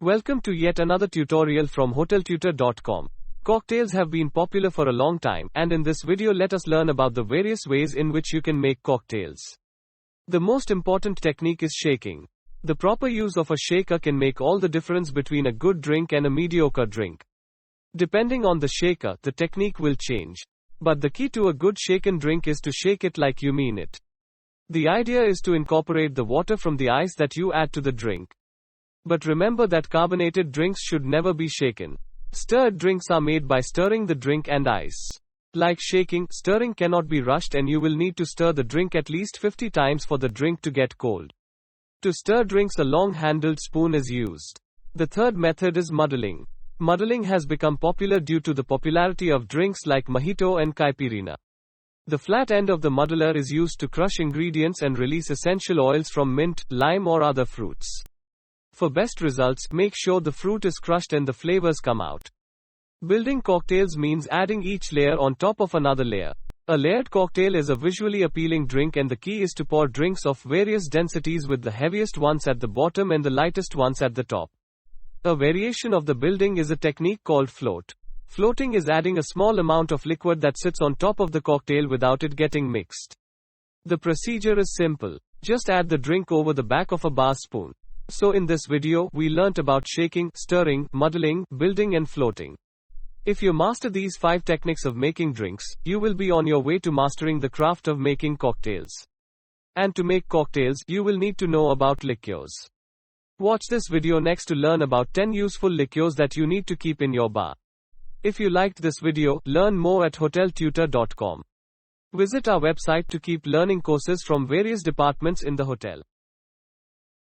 Welcome to yet another tutorial from hoteltutor.com. Cocktails have been popular for a long time, and in this video let us learn about the various ways in which you can make cocktails. The most important technique is shaking. The proper use of a shaker can make all the difference between a good drink and a mediocre drink. Depending on the shaker, the technique will change. But the key to a good shaken drink is to shake it like you mean it. The idea is to incorporate the water from the ice that you add to the drink. But remember that carbonated drinks should never be shaken. Stirred drinks are made by stirring the drink and ice. Like shaking, stirring cannot be rushed and you will need to stir the drink at least 50 times for the drink to get cold. To stir drinks, a long-handled spoon is used. The third method is muddling. Muddling has become popular due to the popularity of drinks like mojito and caipirinha. The flat end of the muddler is used to crush ingredients and release essential oils from mint, lime or other fruits. For best results, make sure the fruit is crushed and the flavors come out. Building cocktails means adding each layer on top of another layer. A layered cocktail is a visually appealing drink, and the key is to pour drinks of various densities, with the heaviest ones at the bottom and the lightest ones at the top. A variation of the building is a technique called float. Floating is adding a small amount of liquid that sits on top of the cocktail without it getting mixed. The procedure is simple. Just add the drink over the back of a bar spoon. So in this video, we learnt about shaking, stirring, muddling, building and floating. If you master these 5 techniques of making drinks, you will be on your way to mastering the craft of making cocktails. And to make cocktails, you will need to know about liqueurs. Watch this video next to learn about 10 useful liqueurs that you need to keep in your bar. If you liked this video, learn more at hoteltutor.com. Visit our website to keep learning courses from various departments in the hotel.